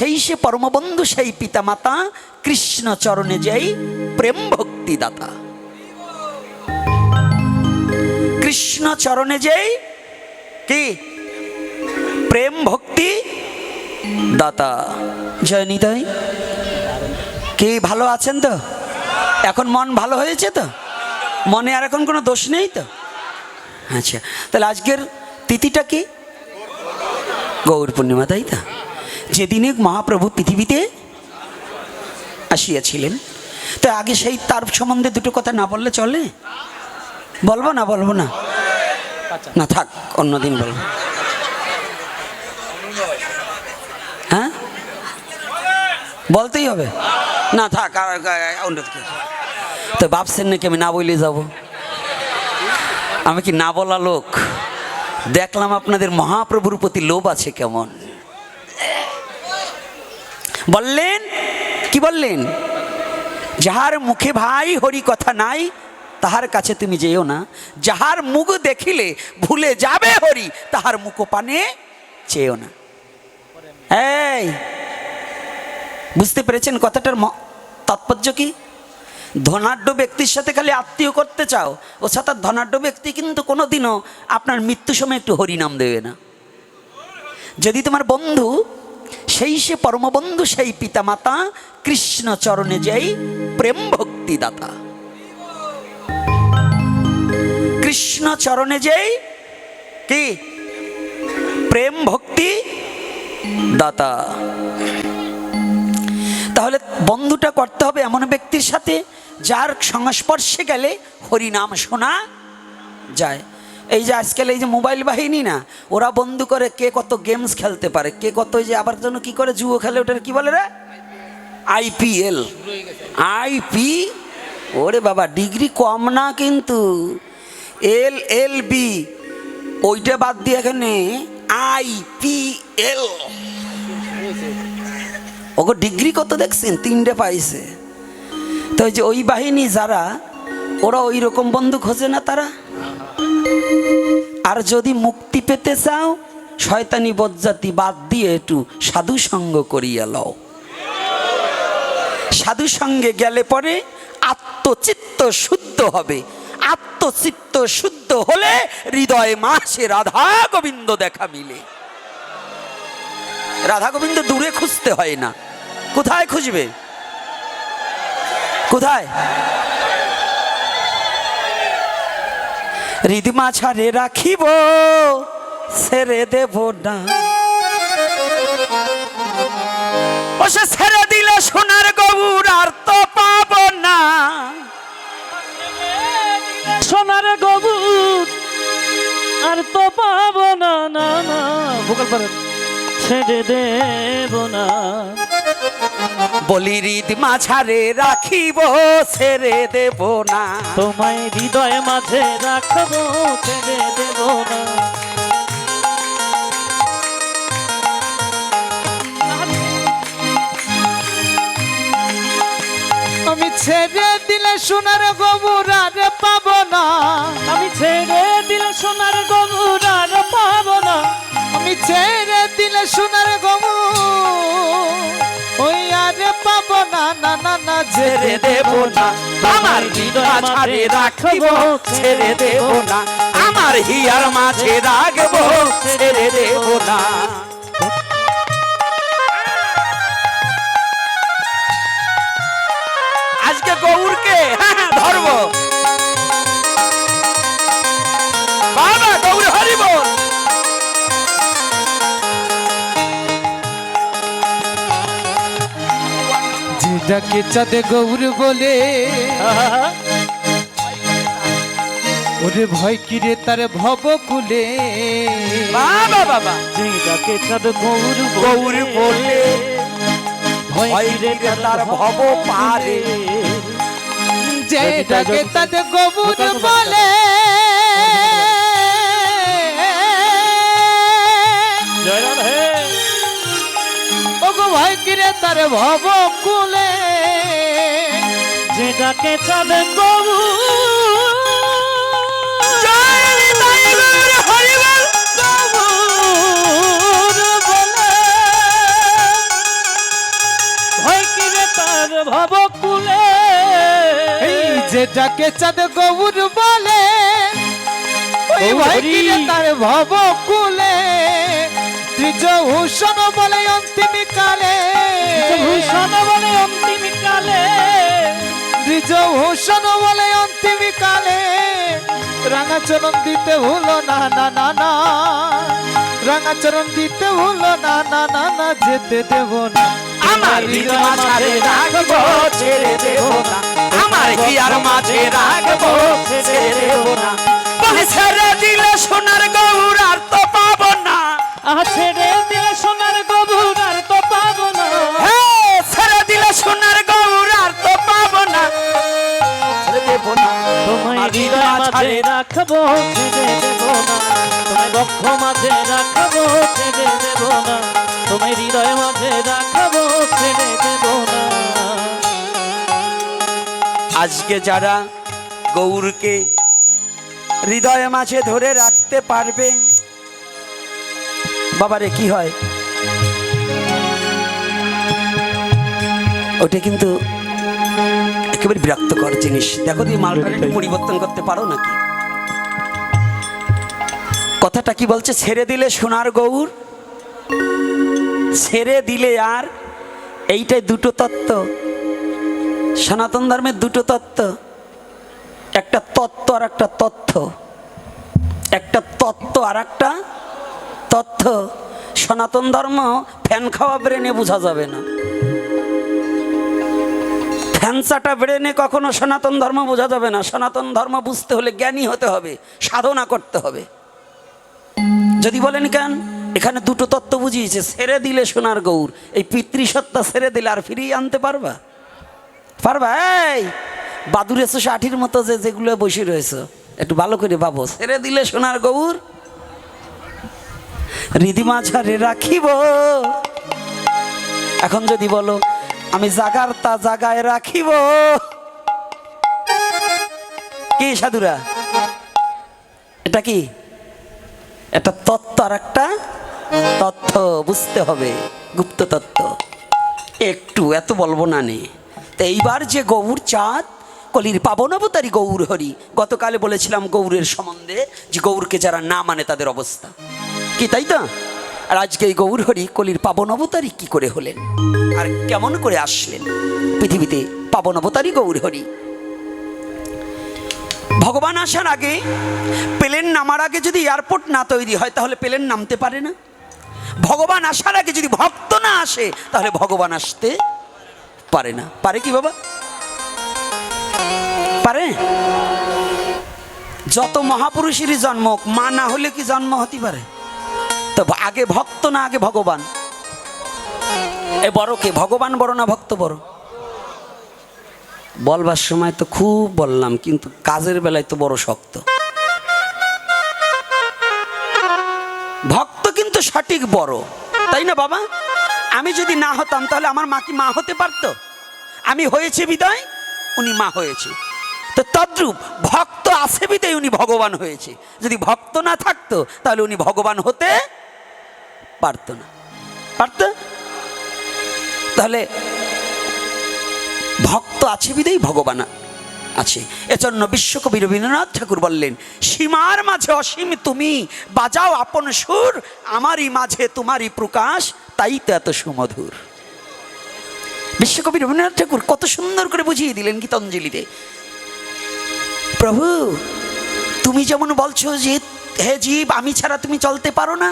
সেই সে পরমবন্ধু সেই পিতামাতা, কৃষ্ণ চরণে যেই প্রেম ভক্তি দাতা। কৃষ্ণ চরণে যেই কি প্রেম ভক্তি দাতা। জয় নিতাই। কি ভালো আছেন তো? এখন মন ভালো হয়েছে তো? মনে আর এখন কোনো দোষ নেই তো? আচ্ছা, তাহলে আজকের তিথিটা কি? গৌর পূর্ণিমা, তাই তো? যেদিনে মহাপ্রভু পৃথিবীতে আসিয়াছিলেন। তো আগে সেই তার সম্বন্ধে দুটো কথা না বললে চলে? বলবো না? বলবো না? না থাক, অন্যদিন বলবো। হ্যাঁ, বলতেই হবে? না থাক, আর তো ভাবছেন নাকি আমি না বলে যাব? আমি কি না বলা লোক? দেখলাম আপনাদের মহাপ্রভুর প্রতি লোভ আছে কেমন। বললেন কি বললেন? যাহার মুখে ভাই হরি কথা নাই, তাহার কাছে তুমি যেও না। যাহার মুখ দেখিলে ভুলে যাবে হরি, তাহার মুখ পানে চেয়েও না। এই বুঝতে পেরেছেন কথাটার তাৎপর্য কি? ধনাঢ্য ব্যক্তির সাথে খালি আত্মীয় করতে চাও, ও সাথে ধনাঢ্য ব্যক্তি কিন্তু কোনোদিনও আপনার মৃত্যু সময় একটু হরিনাম দেবে না। যদি তোমার বন্ধু সেই সে পরমবন্ধু সেই পিতামাতা, কৃষ্ণ চরণে যেই প্রেম ভক্তি দাতা। কৃষ্ণ চরণে যেই কি প্রেম ভক্তি দাতা। তাহলে বন্ধুটা করতে হবে এমন ব্যক্তির সাথে যার সংস্পর্শে গেলে হরিনাম শোনা যায়। এই যে আজকাল এই যে মোবাইল বাহিনী না, ওরা বন্ধু করে কে কত গেমস খেলতে পারে, কে কত যে আবার জন্য কি করে জুয়ো খেলে, ওটার কি বলে রে? IPL। ওরে বাবা, ডিগ্রি কম না কিন্তু। LLB ওইটা বাদ দিয়ে এখানে IPL। ওকে ডিগ্রি কত দেখছেন? 3টে পাইছে। তো ওই যে ওই বাহিনী যারা, ওরা ওই রকম বন্ধু খোঁজে না তারা। আর যদি মুক্তি পেতে চাও, শয়তানি বজ্জাতি বাদ দিয়ে একটু সাধু সঙ্গ করিয়া লও। সাধু সঙ্গে গেলে পরে আত্মচিত্ত শুদ্ধ হবে। আত্মচিত্ত শুদ্ধ হলে হৃদয় মাসে রাধা গোবিন্দ দেখা মিলে। রাধা গোবিন্দ দূরে খুঁজতে হয় না। কোথায় খুঁজবে? কোথায়? হৃদমা ছাড়ে রাখিব, ছেড়ে দেব না। ও সে ছেড়ে দিলে সোনার গৌর আর তো পাব না। সোনার গৌর আর তো পাব না। না না, ভোকাল পারেন। ছেড়ে দেব না। বলি হৃদমা ছাড়ে রাখিব, ছেড়ে দেব না। তোমায় হৃদয় মাঝে রাখবো, ছেড়ে দেব না। আমি ছেড়ে দিলে সোনার গৌর আর পাব না। আমি ছেড়ে দিলে সোনার গৌর আর পাব না। আমি ছেড়ে দিলে সোনার গৌর ওই আর পাব না। না না না, ছেড়ে দেব না। আমার হৃদয় ছাড়ে রাখিব, ছেড়ে দেব না। আমার হিয়ার মাঝে রাখবো, ছেড়ে দেব না। আজকে গৌরকে ধরবো। বাবা গৌর হরি বল। যেটাকে চাঁদে গৌর বলে, ওরে ভয় কিরে তার ভব কুলে। বাবা বাবা, যেটাকে চাঁদ গৌর গৌর বলে, ভয় রে তার ভব পারে। যেটাকে চাঁদে গৌর বলে, জয় রাধে। ওগো ভয় কিরে তার ভব কুলে। যেটাকে চাঁদ গৌর ভব কুলে এই যেটাকে চাঁদ গৌর বলে ওই ভাই কিরে তার ভব কুলে ত্রিজভূষণ বলে অন্তিম কালে ভূষণ বলে অন্তিম কালে ত্রিজভূষণ বলে অন্তিম কালে রাঙাচরণ দিতে ভুলো না না না না রাঙাচরণ দিতে ভুলো না না না না যেতে দেব না আমার হৃদয় মাঝে রাখবো ছেড়ে দেব না, আমার হিয়ার মাঝে রাখবো ছেড়ে দেব না, বলে ছেড়ে দিলে সোনার গৌর আর তো পাবো না, ছেড়ে দিলে সোনার গৌর আর তো পাবো না, ছেড়ে দিলে সোনার গৌর আর তো পাবো না, ছেড়ে দেব না, তোমায় হৃদয় মাঝে রাখবো ছেড়ে দেব না, তোমায় বক্ষ মাঝে রাখবো ছেড়ে দেব না, তোমায় হৃদয় মাঝে রাখবো ছেড়ে দেব না। আজকে যারা গৌরকে হৃদয় মাঝে ধরে রাখতে পারবে, বাবারে কি হয় ওটা কিন্তু একেবারে বিরক্তকর জিনিস। দেখো তুমি মালটা একটু পরিবর্তন করতে পারো নাকি? কথাটা কি বলছে? ছেড়ে দিলে সোনার গৌর, ছেড়ে দিলে আর এইটাই দুটো তত্ত্ব, সনাতন ধর্মের দুটো তত্ত্ব, একটা তত্ত্ব আর একটা তথ্য, একটা তত্ত্ব আর একটা তথ্য। সনাতন ধর্ম ফ্যান খাওয়া ব্রেনে বোঝা যাবে না, ফ্যান চাটা ব্রেনে কখনো সনাতন ধর্ম বোঝা যাবে না। সনাতন ধর্ম বুঝতে হলে জ্ঞানী হতে হবে, সাধনা করতে হবে। যদি বলেন কেন, এখানে দুটো তত্ত্ব বুঝিয়েছে, ছেড়ে দিলে সোনার গৌর, এই পিতৃসত্তা ছেড়ে দিলে আর ফিরিয়ে আনতে পারবা? পারবা? এই বাদুরে 160 মতো যেগুলো বসে রয়েছে একটু ভালো করে ভাবো, ছেড়ে দিলে সোনার গৌর হৃদি মাঝারে রাখিব। এখন যদি বলো আমি জাগার তা জাগায় রাখিব, কি সাধুরা এটা কি? একটা তত্ত্ব আর একটা তথ্য বুঝতে হবে, গুপ্ত তত্ত্ব। একটু এত বলবো না নে। তো এইবার যে গৌর চাঁদ কলির পাবনবতারী গৌর হরি, গতকালে বলেছিলাম গৌরের সম্বন্ধে যে গৌরকে যারা না মানে তাদের অবস্থা কি, তাই তো? আর আজকে এই গৌর হরি কলির পাবনবতারী কি করে হলেন আর কেমন করে আসলেন পৃথিবীতে? পাবনবতারী গৌর হরি ভগবান আসার আগে, প্লেন নামার আগে যদি এয়ারপোর্ট না তৈরি হয় তাহলে প্লেন নামতে পারে না। ভগবান আসার আগে যদি ভক্ত না আসে তাহলে ভগবান আসতে পারে না। পারে কি বাবা? পারে? যত মহাপুরুষেরই জন্ম, মা না হলে কি জন্ম হতে পারে? তো আগে ভক্ত না আগে ভগবান? এ বড় কে, ভগবান বড় না ভক্ত বড়? বলবার সময় তো খুব বললাম, কিন্তু কাজের বেলায় তো বড় শক্ত। ভক্ত কিন্তু সঠিক বড়, তাই না বাবা? আমি যদি না হতাম তাহলে আমার মা কি মা হতে পারতো? আমি হয়েছে বিদায় উনি মা হয়েছে। তো তদ্রূপ ভক্ত আছে বিদায় উনি ভগবান হয়েছে। যদি ভক্ত না থাকতো তাহলে উনি ভগবান হতে পারতো না। পারত? তাহলে ভক্ত আছে বিদায় ভগবান আছে। এজন্য বিশ্বকবি রবীন্দ্রনাথ ঠাকুর বললেন, সীমার মাঝে অসীম তুমি, বাজাও আপন সুর, আমারই মাঝে তোমারই প্রকাশ, তাই তো এত সুমধুর। বিশ্বকবি রবীন্দ্রনাথ ঠাকুর কত সুন্দর করে বুঝিয়ে দিলেন গীতাঞ্জলিতে। প্রভু তুমি যেমন বলছো যে হে জীব আমি ছাড়া তুমি চলতে পারো না,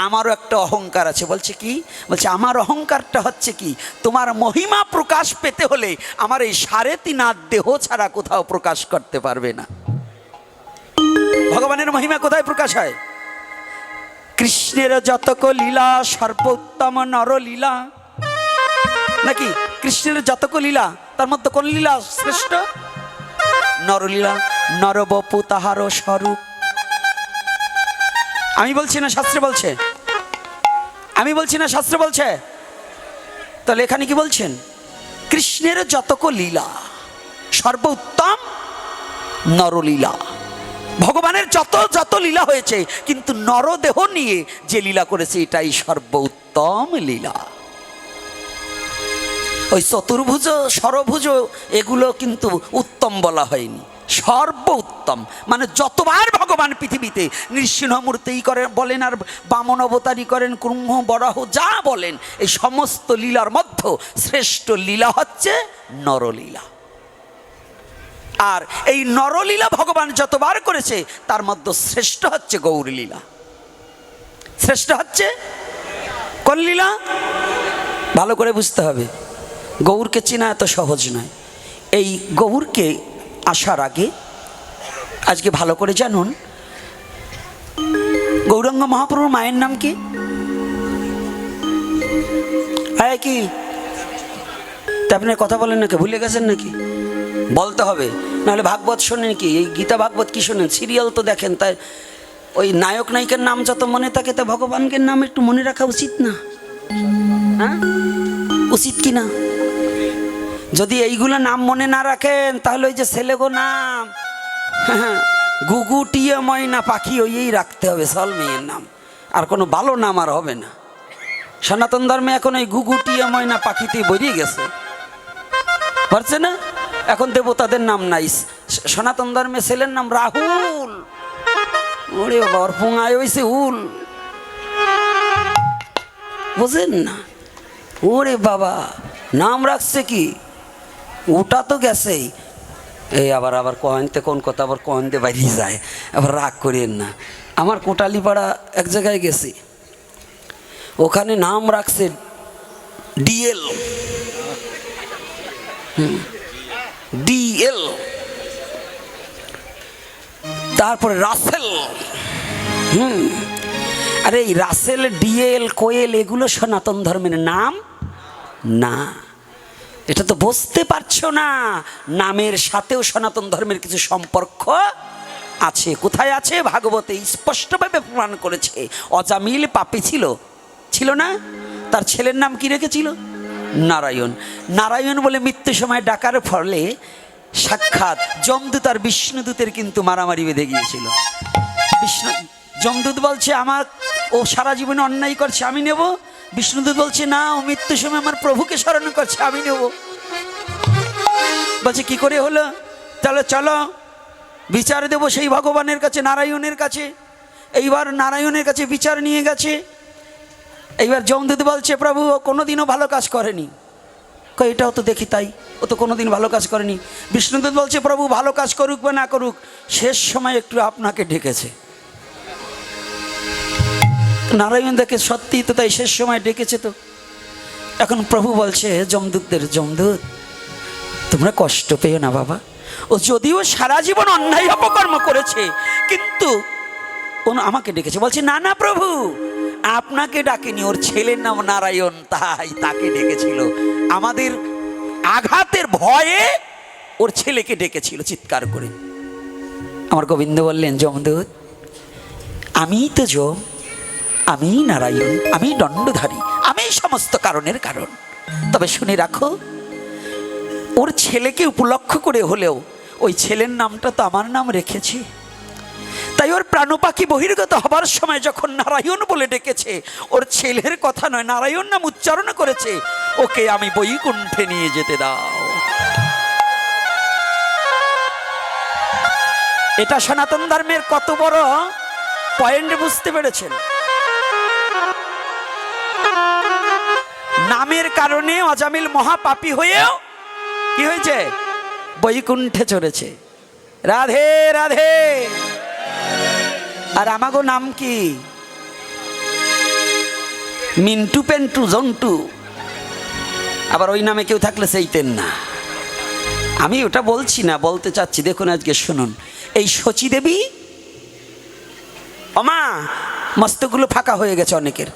আমারও একটা অহংকার আছে। বলছে কি? বলছে আমার অহংকারটা হচ্ছে কি, তোমার মহিমা প্রকাশ পেতে হলে আমার এই 3.5 দেহ ছাড়া কোথাও প্রকাশ করতে পারবে না। ভগবানের মহিমা কোথায় প্রকাশ হয়? কৃষ্ণের যতক লীলা সর্বোত্তম নরলীলা, নাকি? কৃষ্ণের যতক লীলা তার মধ্যে কোন লীলা শ্রেষ্ঠ? নরলীলা। নরবপু তাহার স্বরূপ। আমি বলছি না শাস্ত্রে বলছে? আমি বলছি না শাস্ত্রে বলছে? তাহলে এখানে কি বলছেন? কৃষ্ণের যতক লীলা সর্বোত্তম নরলীলা। ভগবানের যত যত লীলা হয়েছে, কিন্তু নরদেহ নিয়ে যে লীলা করেছে এটাই সর্বোত্তম লীলা। ওই চতুর্ভুজ ষড়ভুজ এগুলো কিন্তু উত্তম বলা হয়নি, সর্ব উত্তম। মানে যতবার ভগবান পৃথিবীতে নৃসিংহমূর্তি করেন বলেন আর বামন অবতারী করেন, কুম্ভ বরাহ যা বলেন, এই সমস্ত লীলার মধ্যে শ্রেষ্ঠ লীলা হচ্ছে নরলীলা। আর এই নরলীলা ভগবান যতবার করেছে তার মধ্যে শ্রেষ্ঠ হচ্ছে গৌরলীলা। শ্রেষ্ঠ হচ্ছে কোন লীলা? ভালো করে বুঝতে হবে, গৌরকে চেনা এত সহজ নয়। এই গৌরকে আসার আগে আজকে ভালো করে জানুন, গৌরাঙ্গ মহাপ্রভুর মায়ের নাম কি? আয় কি তা আপনার কথা বলেন নাকি, ভুলে গেছেন নাকি? বলতে হবে, নাহলে ভাগবত শোনেন কি? এই গীতা ভাগবত কি শোনেন? সিরিয়াল তো দেখেন, তাই ওই নায়ক নায়িকার নাম যত মনে থাকে তা ভগবানকে নাম একটু মনে রাখা উচিত না? হ্যাঁ, উচিত কি না? যদি এইগুলো নাম মনে না রাখেন তাহলে ওই যে ছেলেগো নাম গুগু টিয়া ময়না পাখি ওই রাখতে হবে, সল মেয়ের নাম, আর কোনো ভালো নাম আর হবে না। সনাতন ধর্মে এখন ওই গুগু টিয়া ময়না পাখিতে বেরিয়ে গেছে, পারছে না? এখন দেবতাদের নাম নাই। সনাতন ধর্মে ছেলের নাম রাহুল, ওরে বাবা, ওর পুঙায় হয়েছে উল, বুঝেন না? ওরে বাবা, নাম রাখছে কি? ওটা তো গেছেই। এই আবার আবার কয়েনতে কোন কথা আবার কয়েনতে বাইরে যায়, আবার রাগ করেন না। আমার কোটালিপাড়া এক জায়গায় গেছি, ওখানে নাম রাখছে ডিএল, ডিএল, তারপরে রাসেল। আরে এই রাসেল, ডিএল, কোয়েল এগুলো সনাতন ধর্মের নাম না। এটা তো বুঝতে পারছো না, নামের সাথেও সনাতন ধর্মের কিছু সম্পর্ক আছে। কোথায় আছে? ভাগবতে স্পষ্টভাবে প্রমাণ করেছে। অজামিল পাপী ছিল, ছিল না? তার ছেলের নাম কি রেখেছিল? নারায়ণ। নারায়ণ বলে মৃত্যু সময় ডাকার ফলে সাক্ষাৎ যমদূত আর বিষ্ণুদূতের কিন্তু মারামারি বেঁধে গিয়েছিল। যমদূত বলছে আমার ও সারা জীবনে অন্যায় করছে, আমি নেব। বিষ্ণুদূত বলছে না, ও মৃত্যুর সময় আমার প্রভুকে স্মরণ করছে, আমি নেব। বলছে কি করে হলো? তাহলে চলো বিচার দেব সেই ভগবানের কাছে, নারায়ণের কাছে। এইবার নারায়ণের কাছে বিচার নিয়ে গেছে। এইবার যমদূত বলছে প্রভু ও কোনোদিনও ভালো কাজ করেনি। এটাও তো দেখি তাই, ও তো কোনোদিন ভালো কাজ করেনি। বিষ্ণুদূত বলছে প্রভু ভালো কাজ করুক বা না করুক, শেষ সময় একটু আপনাকে ডেকেছে। নারায়ণ দেখে সত্যি তো তাই, শেষ সময় ডেকেছে তো। এখন প্রভু বলছে যমদূতদের, যমদূত তোমরা কষ্ট পেও না বাবা, ও যদিও সারা জীবন অন্যায় অপকর্ম করেছে কিন্তু ও আমাকে ডেকেছে। বলছে না না প্রভু, আপনাকে ডাকেনি, ওর ছেলের নাম নারায়ণ, তাই তাকে ডেকেছিল। আমাদের আঘাতের ভয়ে ওর ছেলেকে ডেকেছিল চিৎকার করে। আমার গোবিন্দ বললেন যমদূত, আমিই তো যম, আমি নারায়ণ, আমি দণ্ডধারী, আমি সমস্ত কারণের কারণ। তবে শুনে রাখো, ওর ছেলেকে উপলক্ষ করে হলেও ওই ছেলের নামটা তো আমার নাম রেখেছি। তাই ওর প্রাণপাখি বহির্গত হবার সময় যখন নারায়ণ বলে ডেকেছে, ওর ছেলের কথা নয়, নারায়ণ নাম উচ্চারণ করেছে, ওকে আমি বৈকুণ্ঠে নিয়ে যেতে দাও। এটা সনাতন ধর্মের কত বড় পয়েন্ট বুঝতে পেরেছেন? নামের কারণে অজামিল মহাপাপী হয়েও কি হয়েছে? বৈকুণ্ঠে চড়েছে। রাধে রাধে। আর আমাগো নাম কি? মিন্টু পেন্টু জন্টু। আবার ওই নামে কেউ থাকলে সেইতেন না। আমি ওটা বলছি না, বলতে চাচ্ছি, দেখুন আজকে শুনুন। এই শচী দেবী, ওমা মস্তকগুলো ফাঁকা হয়ে গেছে অনেকের।